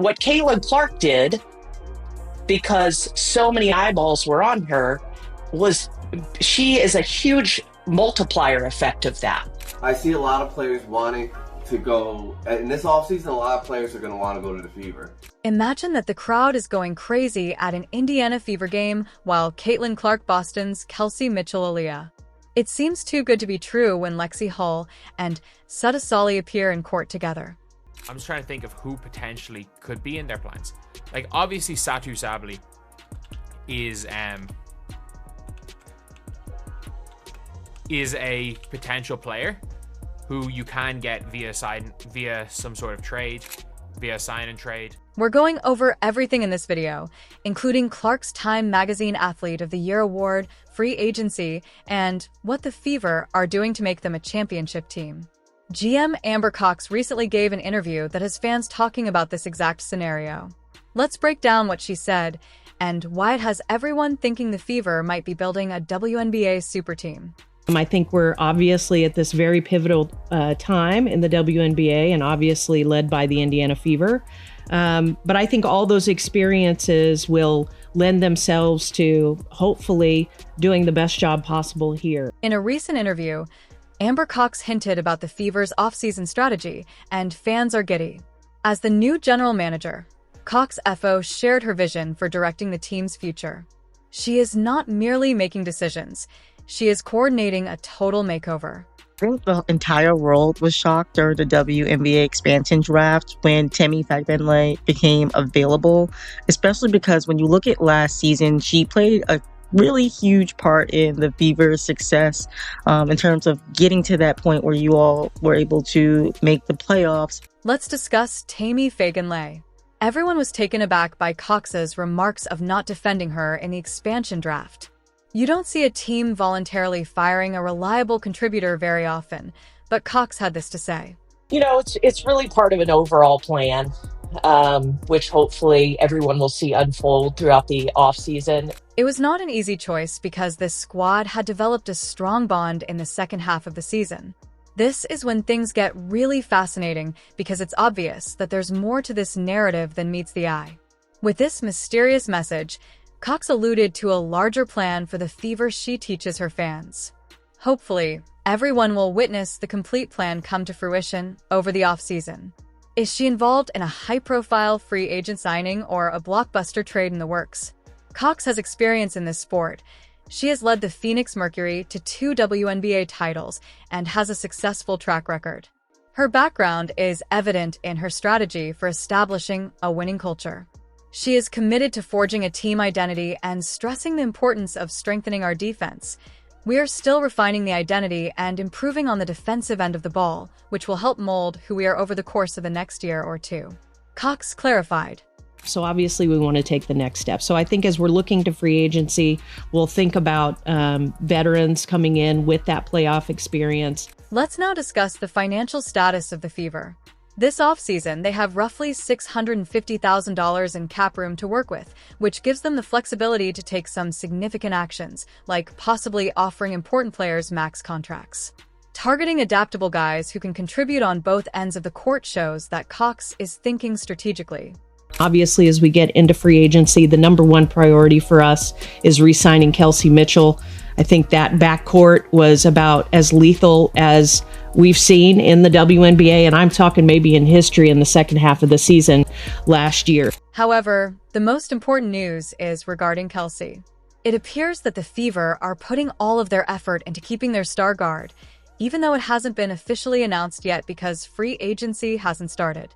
What Caitlin Clark did, because so many eyeballs were on her, was she is a huge multiplier effect of that. I see a lot of players wanting to go, in this offseason, a lot of players are going to want to go to the Fever. Imagine that the crowd is going crazy at an Indiana Fever game while Caitlin Clark Boston's Kelsey Mitchell-Aaliyah. It seems too good to be true when Lexi Hull and Sutta Solly appear in court together. I'm just trying to think of who potentially could be in their plans. Like, obviously Satu Sabali is a potential player who you can get via some sort of trade, via sign and trade. We're going over everything in this video, including Clark's Time Magazine Athlete of the Year award, free agency, and what the Fever are doing to make them a championship team. GM Amber Cox recently gave an interview that has fans talking about this exact scenario. Let's break down what she said and why it has everyone thinking the Fever might be building a WNBA super team. I think we're obviously at this very pivotal time in the WNBA, and obviously led by the Indiana Fever. But I think all those experiences will lend themselves to hopefully doing the best job possible here. In a recent interview, Amber Cox hinted about the Fever's offseason strategy, and fans are giddy. As the new general manager, Cox FO shared her vision for directing the team's future. She is not merely making decisions. She is coordinating a total makeover. I think the entire world was shocked during the WNBA expansion draft when Tammy Fagenley became available, especially because when you look at last season, she played a really huge part in the Fever's success in terms of getting to that point where you all were able to make the playoffs. Let's discuss Tammy Fagenley. Everyone was taken aback by Cox's remarks of not defending her in the expansion draft. You don't see a team voluntarily firing a reliable contributor very often, but Cox had this to say. You know, it's really part of an overall plan, which hopefully everyone will see unfold throughout the offseason. It was not an easy choice because this squad had developed a strong bond in the second half of the season. This is when things get really fascinating because it's obvious that there's more to this narrative than meets the eye. With this mysterious message, Cox alluded to a larger plan for the Fever she teaches her fans. Hopefully, everyone will witness the complete plan come to fruition over the offseason. Is she involved in a high-profile free agent signing or a blockbuster trade in the works? Cox has experience in this sport. She has led the Phoenix Mercury to 2 WNBA titles and has a successful track record. Her background is evident in her strategy for establishing a winning culture. She is committed to forging a team identity and stressing the importance of strengthening our defense. We are still refining the identity and improving on the defensive end of the ball, which will help mold who we are over the course of the next year or two. Cox clarified. So obviously we want to take the next step. So I think as we're looking to free agency, we'll think about veterans coming in with that playoff experience. Let's now discuss the financial status of the Fever. This offseason, they have roughly $650,000 in cap room to work with, which gives them the flexibility to take some significant actions, like possibly offering important players max contracts. Targeting adaptable guys who can contribute on both ends of the court shows that Cox is thinking strategically. Obviously, as we get into free agency, the number one priority for us is re-signing Kelsey Mitchell. I think that backcourt was about as lethal as we've seen in the WNBA, and I'm talking maybe in history in the second half of the season last year. However, the most important news is regarding Kelsey. It appears that the Fever are putting all of their effort into keeping their star guard, even though it hasn't been officially announced yet because free agency hasn't started.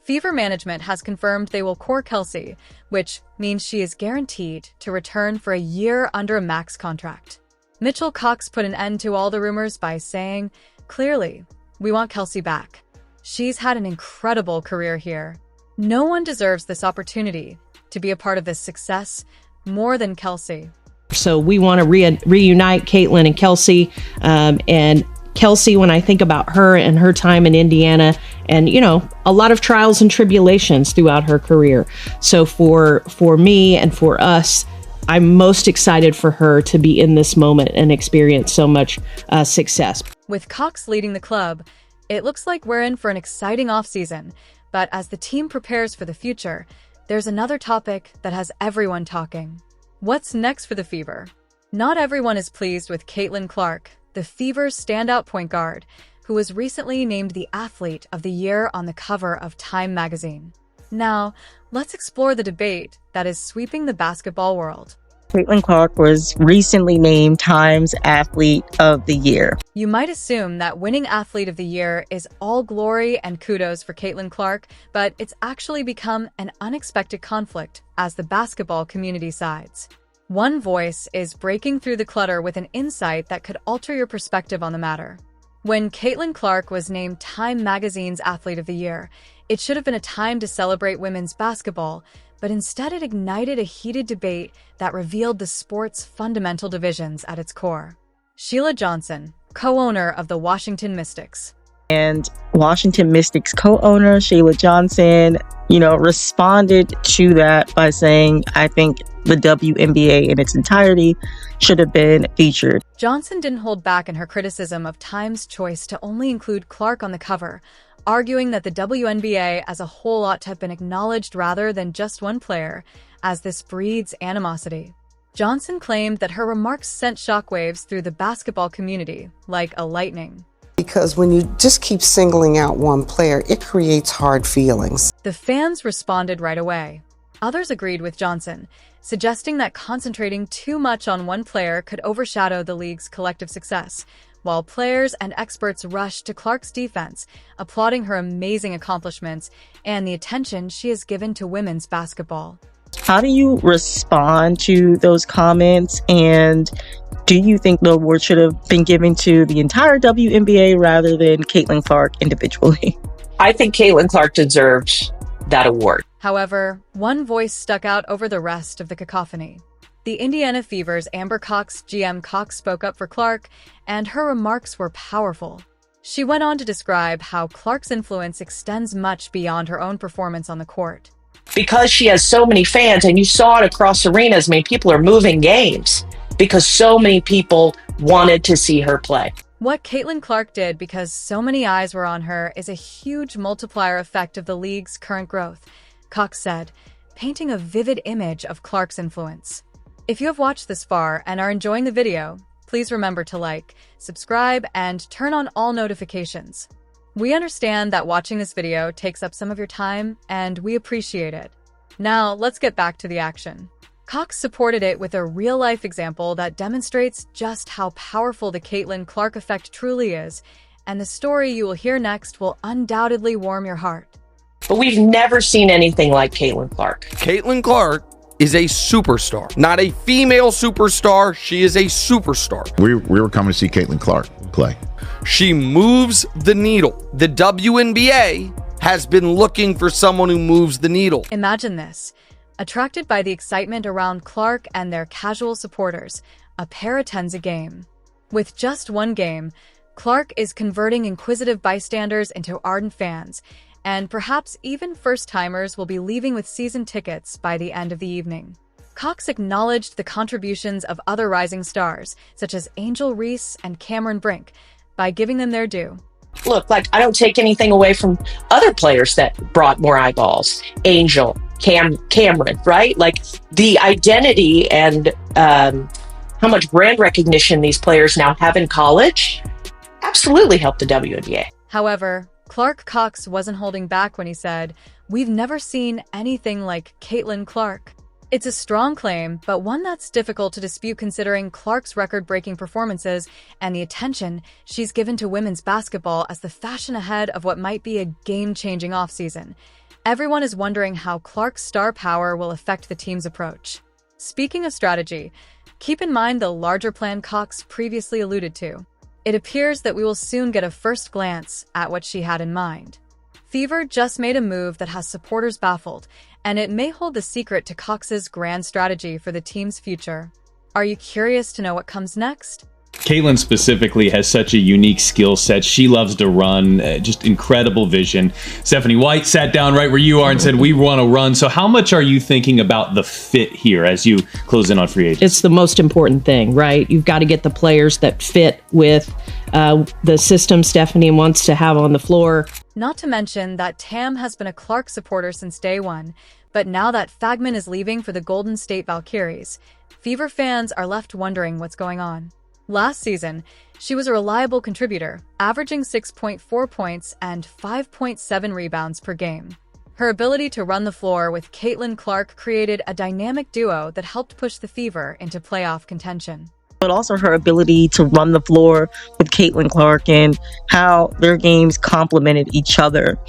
Fever management has confirmed they will core Kelsey, which means she is guaranteed to return for a year under a max contract. Mitchell Cox put an end to all the rumors by saying, "Clearly, we want Kelsey back. She's had an incredible career here. No one deserves this opportunity to be a part of this success more than Kelsey." So we want to reunite Caitlin and Kelsey. And Kelsey, when I think about her and her time in Indiana, and, you know, a lot of trials and tribulations throughout her career. So for me and for us, I'm most excited for her to be in this moment and experience so much success. With Cox leading the club, it looks like we're in for an exciting offseason. But as the team prepares for the future, there's another topic that has everyone talking. What's next for the Fever? Not everyone is pleased with Caitlin Clark, the Fever's standout point guard, who was recently named the Athlete of the Year on the cover of Time magazine. Now, let's explore the debate that is sweeping the basketball world. Caitlin Clark was recently named Time's Athlete of the Year. You might assume that winning Athlete of the Year is all glory and kudos for Caitlin Clark, but it's actually become an unexpected conflict as the basketball community sides. One voice is breaking through the clutter with an insight that could alter your perspective on the matter. When Caitlin Clark was named Time magazine's Athlete of the Year, it should have been a time to celebrate women's basketball, but instead it ignited a heated debate that revealed the sport's fundamental divisions at its core. Sheila Johnson, co-owner of the Washington Mystics. And Washington Mystics co-owner Sheila Johnson, responded to that by saying, I think the WNBA in its entirety should have been featured. Johnson didn't hold back in her criticism of Time's choice to only include Clark on the cover, arguing that the WNBA as a whole ought to have been acknowledged rather than just one player, as this breeds animosity. Johnson claimed that her remarks sent shockwaves through the basketball community, like a lightning. Because when you just keep singling out one player, it creates hard feelings. The fans responded right away. Others agreed with Johnson, suggesting that concentrating too much on one player could overshadow the league's collective success, while players and experts rushed to Clark's defense, applauding her amazing accomplishments and the attention she has given to women's basketball. How do you respond to those comments, and do you think the award should have been given to the entire WNBA rather than Caitlin Clark individually? I think Caitlin Clark deserved that award. However, one voice stuck out over the rest of the cacophony. The Indiana Fever's Amber Cox GM Cox spoke up for Clark, and her remarks were powerful. She went on to describe how Clark's influence extends much beyond her own performance on the court. Because she has so many fans, and you saw it across arenas, people are moving games because so many people wanted to see her play. What Caitlin Clark did because so many eyes were on her is a huge multiplier effect of the league's current growth, Cox said, painting a vivid image of Clark's influence. If you have watched this far and are enjoying the video, please remember to like, subscribe, and turn on all notifications. We understand that watching this video takes up some of your time, and we appreciate it. Now, let's get back to the action. Cox supported it with a real-life example that demonstrates just how powerful the Caitlin Clark effect truly is, and the story you will hear next will undoubtedly warm your heart. But we've never seen anything like Caitlin Clark. Caitlin Clark is a superstar, not a female superstar. She is a superstar. We were coming to see Caitlin Clark play. She moves the needle. The WNBA has been looking for someone who moves the needle. Imagine this. Attracted by the excitement around Clark and their casual supporters, a pair attends a game. With just one game, Clark is converting inquisitive bystanders into ardent fans, and perhaps even first-timers will be leaving with season tickets by the end of the evening. Cox acknowledged the contributions of other rising stars, such as Angel Reese and Cameron Brink, by giving them their due. Look, I don't take anything away from other players that brought more eyeballs. Angel, Cameron, right? The identity and how much brand recognition these players now have in college absolutely helped the WNBA. However, Clark Cox wasn't holding back when he said, "We've never seen anything like Caitlin Clark." It's a strong claim, but one that's difficult to dispute considering Clark's record-breaking performances and the attention she's given to women's basketball as the fashion ahead of what might be a game-changing offseason. Everyone is wondering how Clark's star power will affect the team's approach. Speaking of strategy, keep in mind the larger plan Cox previously alluded to. It appears that we will soon get a first glance at what she had in mind. Fever just made a move that has supporters baffled, and it may hold the secret to Cox's grand strategy for the team's future. Are you curious to know what comes next? Caitlin specifically has such a unique skill set. She loves to run, just incredible vision. Stephanie White sat down right where you are and said, we want to run. So how much are you thinking about the fit here as you close in on free agents? It's the most important thing, right? You've got to get the players that fit with the system Stephanie wants to have on the floor. Not to mention that Tam has been a Clark supporter since day one, but now that Fagman is leaving for the Golden State Valkyries, Fever fans are left wondering what's going on. Last season, she was a reliable contributor, averaging 6.4 points and 5.7 rebounds per game. Her ability to run the floor with Caitlin Clark created a dynamic duo that helped push the Fever into playoff contention. But also her ability to run the floor with Caitlin Clark and how their games complemented each other.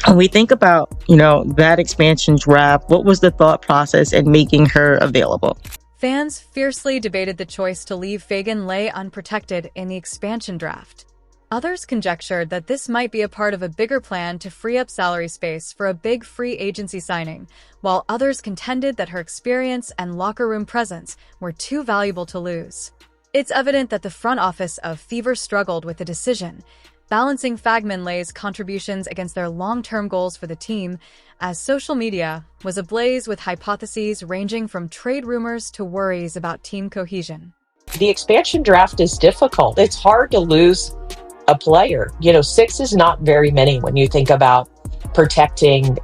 When we think about, that expansion draft, what was the thought process in making her available? Fans fiercely debated the choice to leave Fagan Lay unprotected in the expansion draft. Others conjectured that this might be a part of a bigger plan to free up salary space for a big free agency signing, while others contended that her experience and locker room presence were too valuable to lose. It's evident that the front office of Fever struggled with the decision, balancing Fagman Lay's contributions against their long-term goals for the team, as social media was ablaze with hypotheses ranging from trade rumors to worries about team cohesion. The expansion draft is difficult. It's hard to lose a player. 6 is not very many when you think about protecting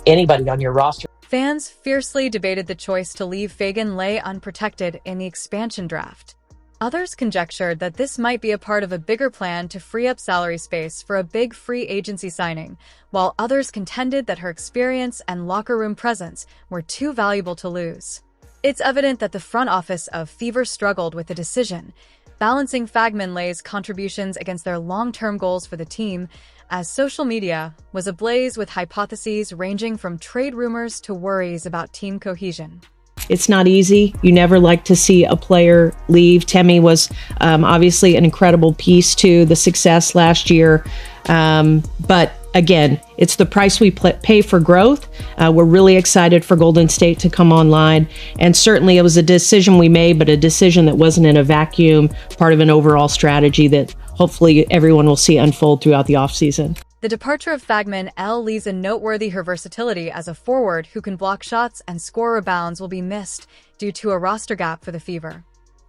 anybody on your roster. Fans fiercely debated the choice to leave Fagan Lay unprotected in the expansion draft. Others conjectured that this might be a part of a bigger plan to free up salary space for a big free agency signing, while others contended that her experience and locker room presence were too valuable to lose. It's evident that the front office of Fever struggled with the decision, balancing Fagman Lay's contributions against their long-term goals for the team, as social media was ablaze with hypotheses ranging from trade rumors to worries about team cohesion. It's not easy. You never like to see a player leave. Temi was obviously an incredible piece to the success last year. But again, it's the price we pay for growth. We're really excited for Golden State to come online. And certainly it was a decision we made, but a decision that wasn't in a vacuum, part of an overall strategy that hopefully everyone will see unfold throughout the offseason. The departure of Fagman L leaves a noteworthy her versatility as a forward who can block shots and score rebounds will be missed due to a roster gap for the Fever.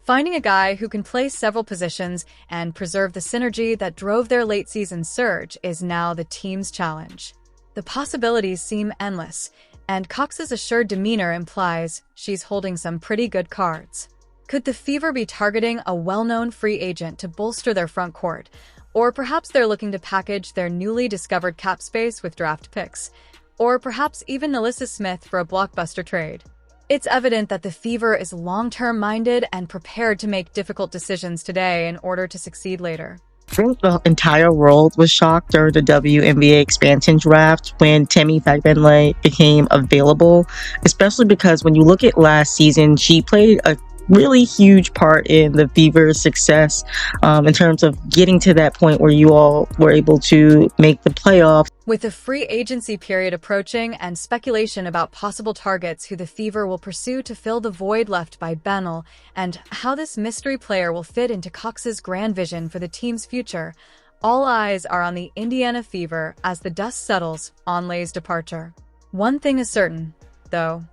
Finding a guy who can play several positions and preserve the synergy that drove their late-season surge is now the team's challenge. The possibilities seem endless, and Cox's assured demeanor implies she's holding some pretty good cards. Could the Fever be targeting a well-known free agent to bolster their front court? Or perhaps they're looking to package their newly discovered cap space with draft picks. Or perhaps even Alyssa Smith for a blockbuster trade. It's evident that the Fever is long-term minded and prepared to make difficult decisions today in order to succeed later. I think the entire world was shocked during the WNBA expansion draft when Temi Fagbenle became available, especially because when you look at last season, she played a really huge part in the Fever's success in terms of getting to that point where you all were able to make the playoffs. With the free agency period approaching and speculation about possible targets who the Fever will pursue to fill the void left by Benel and how this mystery player will fit into Cox's grand vision for the team's future, all eyes are on the Indiana Fever as the dust settles on Lay's departure. One thing is certain, though.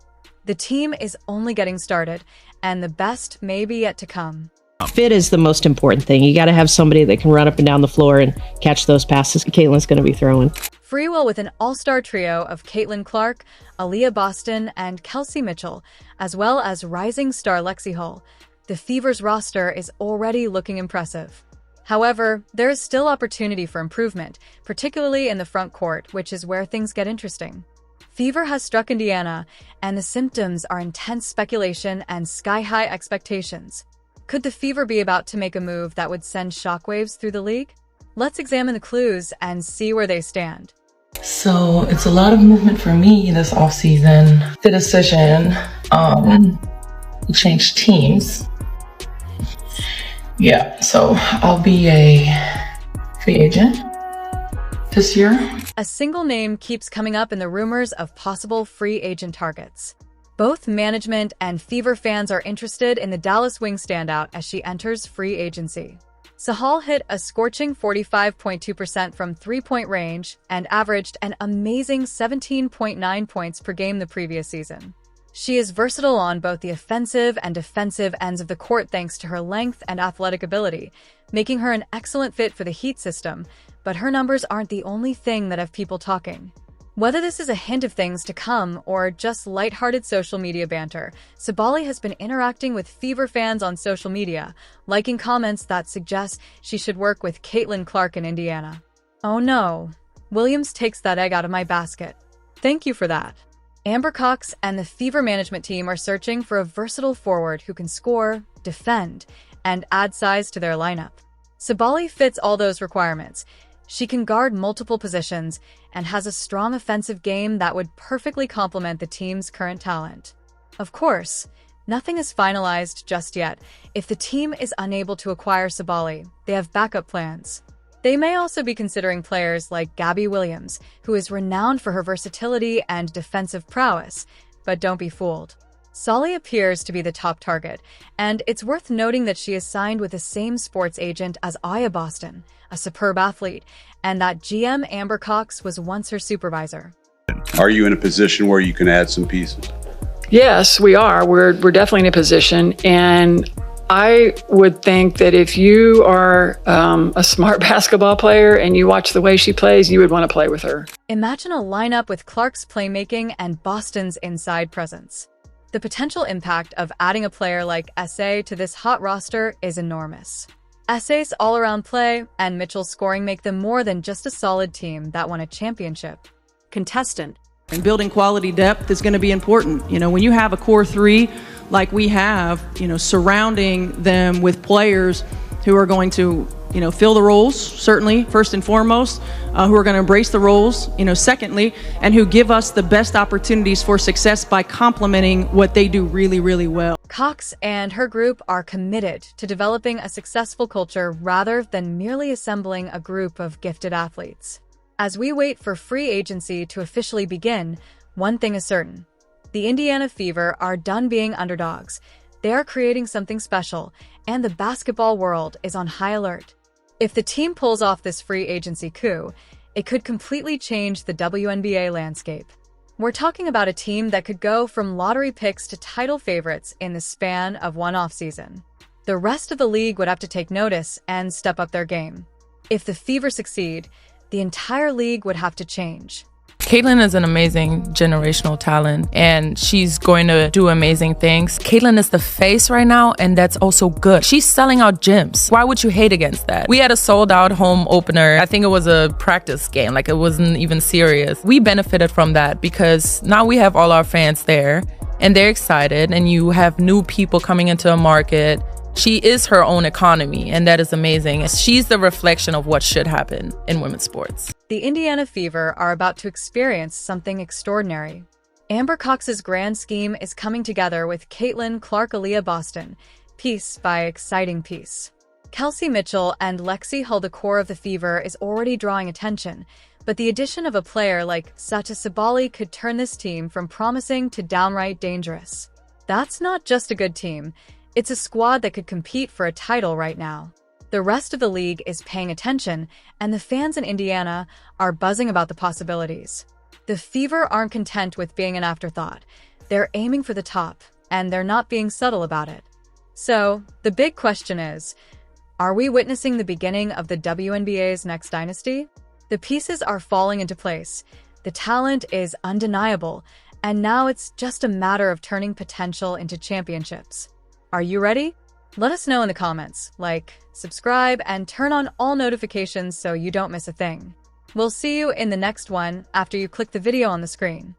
The team is only getting started, and the best may be yet to come. Fit is the most important thing. You got to have somebody that can run up and down the floor and catch those passes Caitlin's going to be throwing. Freewell with an all-star trio of Caitlin Clark, Aaliyah Boston, and Kelsey Mitchell, as well as rising star Lexi Hull. The Fever's roster is already looking impressive. However, there is still opportunity for improvement, particularly in the front court, which is where things get interesting. Fever has struck Indiana, and the symptoms are intense speculation and sky-high expectations. Could the Fever be about to make a move that would send shockwaves through the league? Let's examine the clues and see where they stand. So it's a lot of movement for me this offseason. The decision to change teams. Yeah, so I'll be a free agent this year. A single name keeps coming up in the rumors of possible free agent targets. Both management and Fever fans are interested in the Dallas Wings standout as she enters free agency. Sahal hit a scorching 45.2% from three-point range and averaged an amazing 17.9 points per game the previous season. She is versatile on both the offensive and defensive ends of the court thanks to her length and athletic ability, making her an excellent fit for the Heat system, but her numbers aren't the only thing that have people talking. Whether this is a hint of things to come or just lighthearted social media banter, Sabally has been interacting with Fever fans on social media, liking comments that suggest she should work with Caitlin Clark in Indiana. Oh no, Williams takes that egg out of my basket. Thank you for that. Amber Cox and the Fever management team are searching for a versatile forward who can score, defend, and add size to their lineup. Sabally fits all those requirements. She can guard multiple positions and has a strong offensive game that would perfectly complement the team's current talent. Of course, nothing is finalized just yet. If the team is unable to acquire Sabally, they have backup plans. They may also be considering players like Gabby Williams, who is renowned for her versatility and defensive prowess, but don't be fooled. Solly appears to be the top target, and it's worth noting that she is signed with the same sports agent as Aya Boston, a superb athlete, and that GM Amber Cox was once her supervisor. Are you in a position where you can add some pieces? Yes, we are. We're definitely in a position, and I would think that if you are a smart basketball player and you watch the way she plays, you would want to play with her. Imagine a lineup with Clark's playmaking and Boston's inside presence. The potential impact of adding a player like Essay to this hot roster is enormous. Essay's all-around play and Mitchell's scoring make them more than just a solid team that won a championship. Contestant. And building quality depth is going to be important. You know, when you have a core three like we have, you know, surrounding them with players who are going to, you know, fill the roles, certainly, first and foremost, who are going to embrace the roles, you know, secondly, and who give us the best opportunities for success by complementing what they do really, really well. Cox and her group are committed to developing a successful culture rather than merely assembling a group of gifted athletes. As we wait for free agency to officially begin, one thing is certain. The Indiana Fever are done being underdogs. They are creating something special, and the basketball world is on high alert. If the team pulls off this free agency coup, it could completely change the WNBA landscape. We're talking about a team that could go from lottery picks to title favorites in the span of one offseason. The rest of the league would have to take notice and step up their game. If the Fever succeed, the entire league would have to change. Caitlin is an amazing generational talent, and she's going to do amazing things. Caitlin is the face right now, and that's also good. She's selling out gyms. Why would you hate against that? We had a sold-out home opener. I think it was a practice game, like it wasn't even serious. We benefited from that because now we have all our fans there, and they're excited, and you have new people coming into a market. She is her own economy, and that is amazing. She's the reflection of what should happen in women's sports. The Indiana Fever are about to experience something extraordinary. Amber Cox's grand scheme is coming together with Caitlin Clark-Aaliyah Boston, piece by exciting piece. Kelsey Mitchell and Lexi Hull, the core of the Fever, is already drawing attention, but the addition of a player like Sacha Sabally could turn this team from promising to downright dangerous. That's not just a good team. It's a squad that could compete for a title right now. The rest of the league is paying attention, and the fans in Indiana are buzzing about the possibilities. The Fever aren't content with being an afterthought. They're aiming for the top, and they're not being subtle about it. So, the big question is, are we witnessing the beginning of the WNBA's next dynasty? The pieces are falling into place. The talent is undeniable, and now it's just a matter of turning potential into championships. Are you ready? Let us know in the comments. Like, subscribe, and turn on all notifications so you don't miss a thing. We'll see you in the next one after you click the video on the screen.